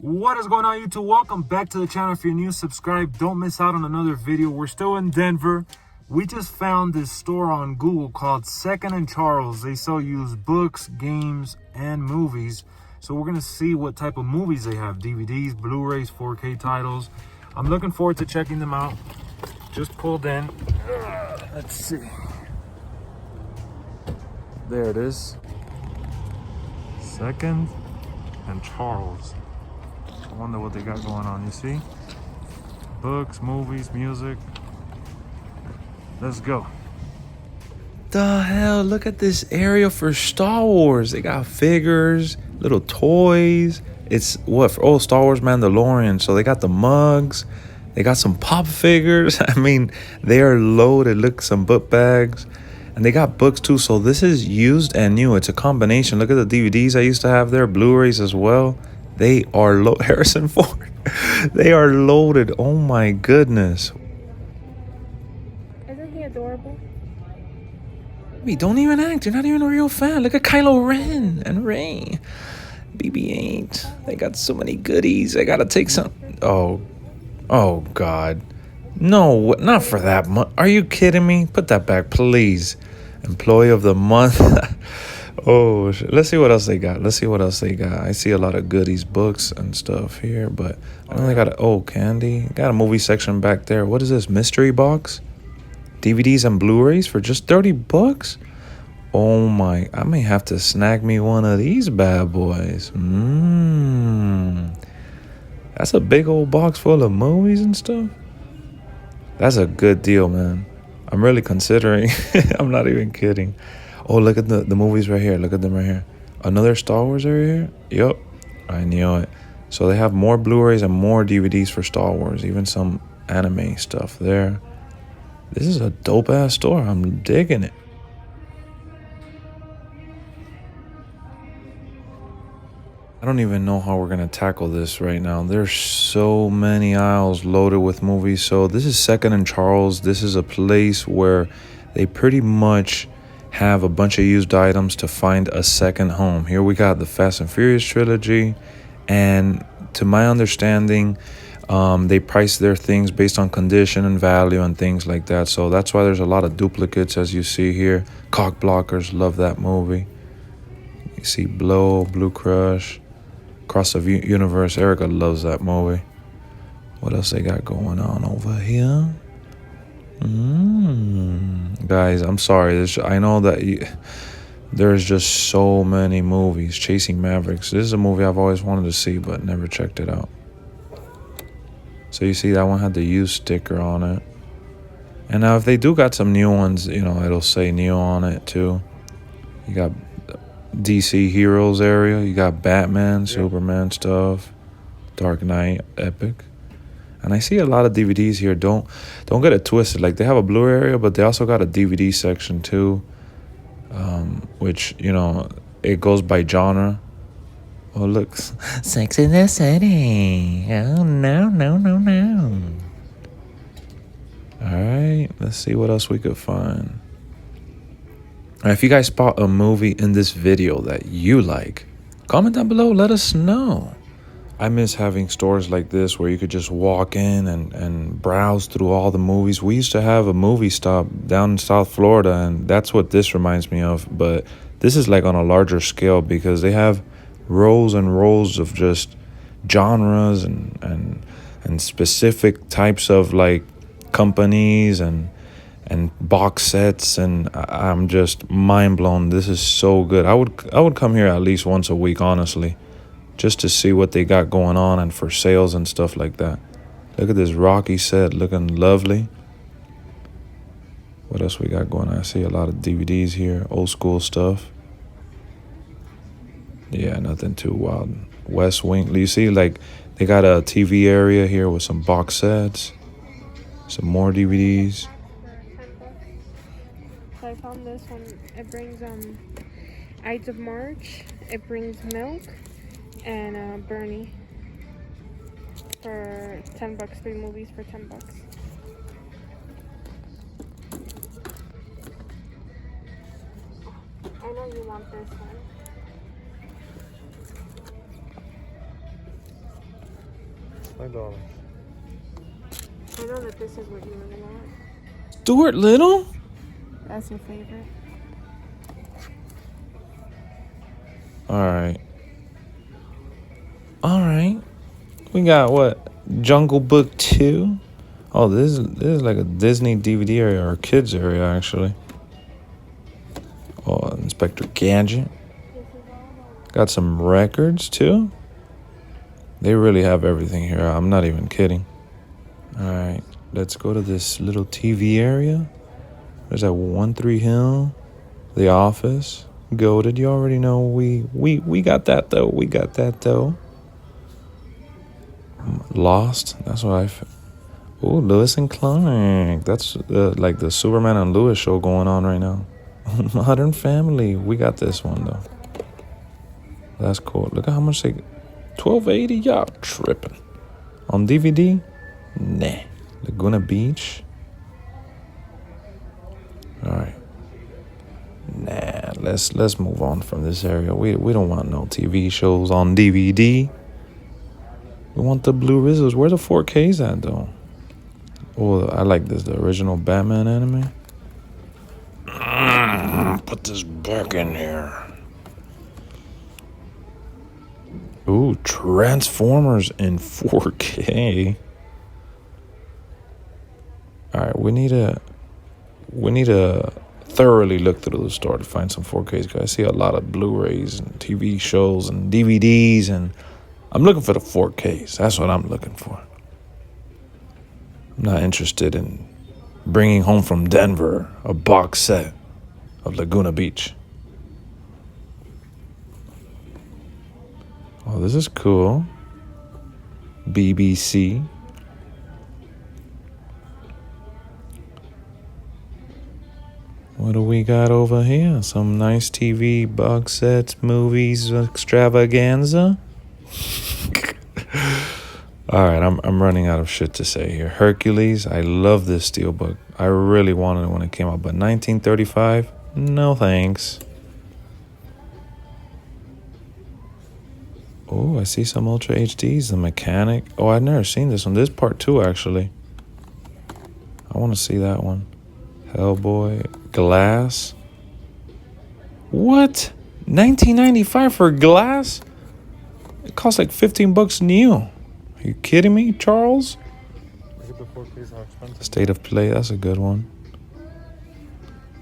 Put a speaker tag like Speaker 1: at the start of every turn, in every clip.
Speaker 1: What is going on, YouTube? Welcome back to the channel. If you're new, subscribe. Don't miss out on another video. We're still in Denver. We just found this store on Google called Second and Charles. They sell used books, games, and movies. So we're going to see what type of movies they have. DVDs, Blu-rays, 4K titles. I'm looking forward to checking them out. Just pulled in. Let's see. There it is. Second and Charles. I wonder what they got going on. You see? Books, movies, music. Let's go.
Speaker 2: The hell, look at this area for Star Wars. They got figures, little toys. It's what for old Star Wars Mandalorian. So they got the mugs. They got some pop figures. I mean, they are loaded. Look, some book bags. And they got books too. So this is used and new. It's a combination. Look at the DVDs I used to have there. Blu-rays as well. They are Harrison Ford. They are loaded. Oh my goodness.
Speaker 3: Isn't he adorable?
Speaker 2: Baby, don't even act. You're not even a real fan. Look at Kylo Ren and Rey. BB-8. They got so many goodies. I gotta take some. Oh God. No, not for that much. Are you kidding me? Put that back, please. Employee of the month. Oh, let's see what else they got. I see a lot of goodies, books and stuff here, but I know they got candy. Got a movie section back there. What is this? Mystery box? DVDs and Blu-rays for just $30? Oh my, I may have to snag me one of these bad boys. That's a big old box full of movies and stuff. That's a good deal, man. I'm really considering. I'm not even kidding. Oh, look at the movies right here. Look at them right here. Another Star Wars area here? Yep. I knew it. So they have more Blu-rays and more DVDs for Star Wars. Even some anime stuff there. This is a dope-ass store. I'm digging it. I don't even know how we're going to tackle this right now. There's so many aisles loaded with movies. So this is Second and Charles. This is a place where they pretty much have a bunch of used items to find a second home. Here we got the Fast and Furious trilogy. And to my understanding, they price their things based on condition and value and things like that. So that's why there's a lot of duplicates, as you see here. Cock Blockers, love that movie. You see Blow, Blue Crush. Across the Universe, Erica loves that movie. What else they got going on over here? Guys, I'm sorry. I know that there's just so many movies. Chasing Mavericks. This is a movie I've always wanted to see, but never checked it out. So you see that one had the used sticker on it. And now if they do got some new ones, you know, it'll say new on it too. You got DC Heroes area. You got Batman, Superman stuff, Dark Knight, Epic. And I see a lot of DVDs here. Don't get it twisted. Like, they have a Blu-ray area, but they also got a DVD section too, which, you know, it goes by genre. Oh, look. Sex in the City. Oh, no. All right, let's see what else we could find. If you guys spot a movie in this video that you like, comment down below, let us know. I miss having stores like this where you could just walk in and browse through all the movies. We used to have a movie stop down in South Florida, and that's what this reminds me of. But this is like on a larger scale because they have rows and rows of just genres and specific types of like companies and box sets, and I'm just mind blown. This is so good. I would come here at least once a week, honestly, just to see what they got going on and for sales and stuff like that. Look at this Rocky set, looking lovely. What else we got going on? I see a lot of DVDs here, old school stuff. Yeah, nothing too wild. West Wing. You see, like, they got a TV area here with some box sets, some more DVDs.
Speaker 3: So I found this one. It brings Ides of March. It brings Milk and Bernie for $10. 3 movies for $10. I know you want this one.
Speaker 1: $5.
Speaker 3: I know that this is what you really want.
Speaker 2: Stuart Little?
Speaker 3: That's your favorite.
Speaker 2: Alright. Alright. We got what? Jungle Book 2? Oh, this is like a Disney DVD area or kids area actually. Oh, Inspector Gadget. Got some records too. They really have everything here. I'm not even kidding. Alright, let's go to this little TV area. There's that 1-3 Hill. The Office. Goated. You already know we got that though. We got that though. Lost. That's what I feel. Ooh, Lewis and Clark. That's like the Superman and Lewis show going on right now. Modern Family. We got this one though. That's cool. Look at how much they... $12.80. Y'all tripping. On DVD? Nah. Laguna Beach. Alright. Nah. Let's move on from this area. We don't want no TV shows on DVD. We want the Blu-rays. Where the 4Ks at though? Oh, I like this. The original Batman anime. Put this back in here. Ooh, Transformers in 4K. All right, we need to thoroughly look through the store to find some 4Ks. Cause I see a lot of Blu-rays and TV shows and DVDs, and I'm looking for the 4Ks. That's what I'm looking for. I'm not interested in bringing home from Denver a box set of Laguna Beach. Oh, this is cool. BBC. What do we got over here? Some nice TV box sets, movies, extravaganza. All right, I'm running out of shit to say here. Hercules. I love this steelbook. I really wanted it when it came out, but 1935? No thanks. Oh, I see some Ultra HDs. The Mechanic. Oh, I've never seen this one. This is part 2, actually. I want to see that one. Hellboy. Glass. What? $19.95 for Glass? It costs like $15 new. Are you kidding me, Charles?
Speaker 1: Look at the 4Ks, how expensive.
Speaker 2: State of Play. That's a good one.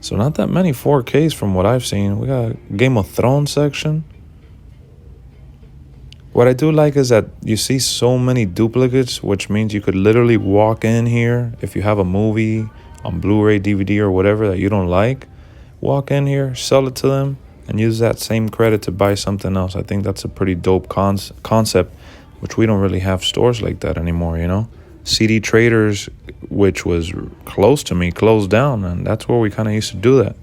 Speaker 2: So not that many 4Ks from what I've seen. We got Game of Thrones section. What I do like is that you see so many duplicates, which means you could literally walk in here. If you have a movie on Blu-ray, DVD, or whatever that you don't like, walk in here, sell it to them, and use that same credit to buy something else. I think that's a pretty dope concept, which we don't really have stores like that anymore, you know? CD Traders, which was close to me, closed down, and that's where we kind of used to do that.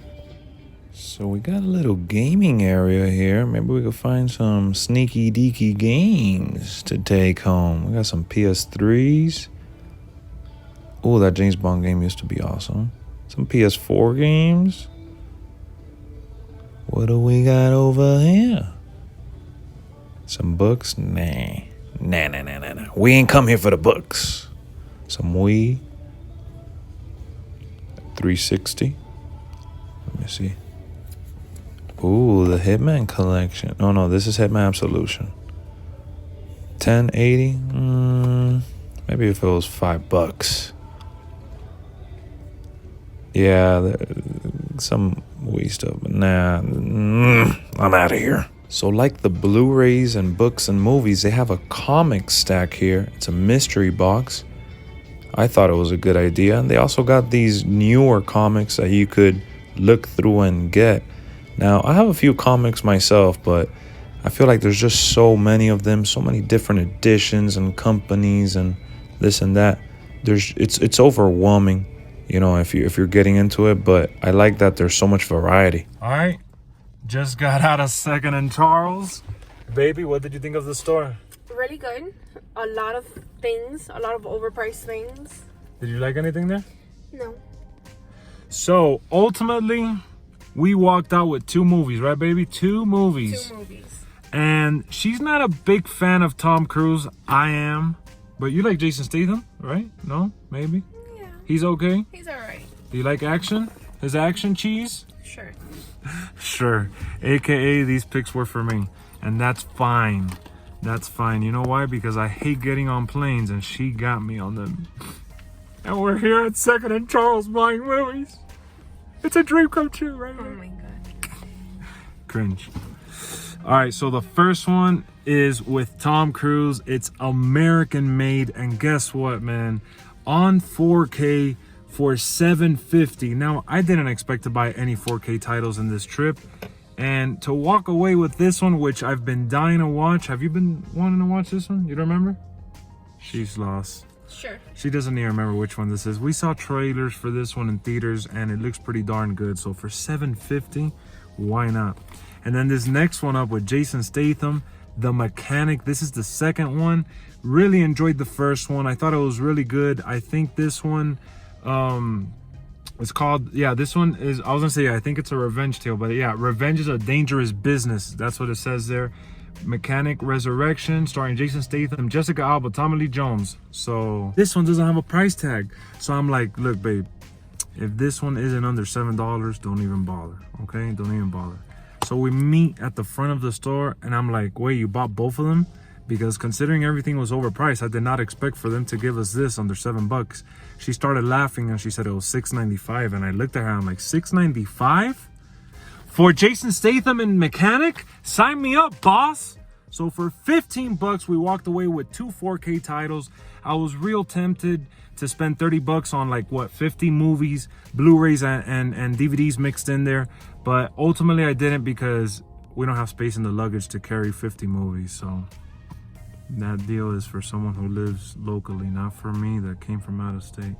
Speaker 2: So we got a little gaming area here. Maybe we could find some sneaky deaky games to take home. We got some PS3s. Oh, that James Bond game used to be awesome. Some PS4 games. What do we got over here? Some books? Nah. We ain't come here for the books. Some Wii. 360. Let me see. Ooh, the Hitman collection. No, this is Hitman Absolution. 1080. Maybe if it was $5. Yeah, some Wii stuff, but nah. I'm out of here. So like the Blu-rays and books and movies, they have a comic stack here. It's a mystery box. I thought it was a good idea. And they also got these newer comics that you could look through and get. Now, I have a few comics myself, but I feel like there's just so many of them, so many different editions and companies and this and that. It's overwhelming, you know, if you're getting into it, but I like that there's so much variety.
Speaker 1: All right. Just got out of Second and Charles. Baby, what did you think of the store?
Speaker 3: Really good. A lot of things, a lot of overpriced things.
Speaker 1: Did you like anything there?
Speaker 3: No.
Speaker 1: So, ultimately, we walked out with 2 movies, right, baby? 2 movies.
Speaker 3: 2 movies.
Speaker 1: And she's not a big fan of Tom Cruise. I am. But you like Jason Statham, right? No? Maybe?
Speaker 3: Yeah,
Speaker 1: He's okay?
Speaker 3: he's alright.
Speaker 1: Do you like action? His action cheese?
Speaker 3: Sure.
Speaker 1: Sure. AKA, these picks were for me. And that's fine. That's fine. You know why? Because I hate getting on planes, and she got me on them. And we're here at 2nd and Charles buying movies. It's a dream come true, right?
Speaker 3: Oh my god.
Speaker 1: Cringe. All right, so the first one is with Tom Cruise. It's American made, and guess what, man? On 4K for $750. Now, I didn't expect to buy any 4K titles in this trip, and to walk away with this one, which I've been dying to watch. Have you been wanting to watch this one? You don't remember? She's lost.
Speaker 3: Sure.
Speaker 1: She doesn't even remember which one this is. We saw trailers for this one in theaters, and it looks pretty darn good. So for $750, why not? And then this next one up with Jason Statham, The Mechanic. This is the second one. Really enjoyed the first one. I thought it was really good. I think this one, it's called, yeah, this one is, I was gonna say, I think it's a revenge tale, but yeah, revenge is a dangerous business. That's what it says there. Mechanic Resurrection, starring Jason Statham, Jessica Alba, Tommy Lee Jones. So this one doesn't have a price tag. So I'm like, look, babe, if this one isn't under $7, don't even bother. Okay, don't even bother. So we meet at the front of the store, and I'm like, wait, you bought both of them? Because considering everything was overpriced, I did not expect for them to give us this under $7. She started laughing and she said it was $6.95, and I looked at her, I'm like, $6.95? For Jason Statham and Mechanic? Sign me up, boss! So for $15, we walked away with 2 4K titles. I was real tempted to spend $30 on like, what, 50 movies, Blu-rays and DVDs mixed in there. But ultimately I didn't, because we don't have space in the luggage to carry 50 movies. So that deal is for someone who lives locally, not for me that came from out of state.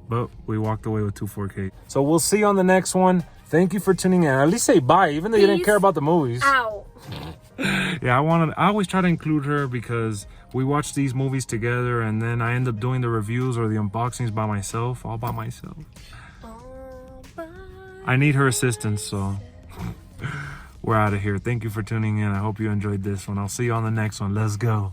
Speaker 1: But we walked away with 2 4K. So we'll see you on the next one. Thank you for tuning in. At least say bye, even though you didn't care about the movies.
Speaker 3: Ow.
Speaker 1: Yeah, I always try to include her because we watch these movies together, and then I end up doing the reviews or the unboxings by myself, all by myself. I need her assistance, so we're out of here. Thank you for tuning in. I hope you enjoyed this one. I'll see you on the next one. Let's go.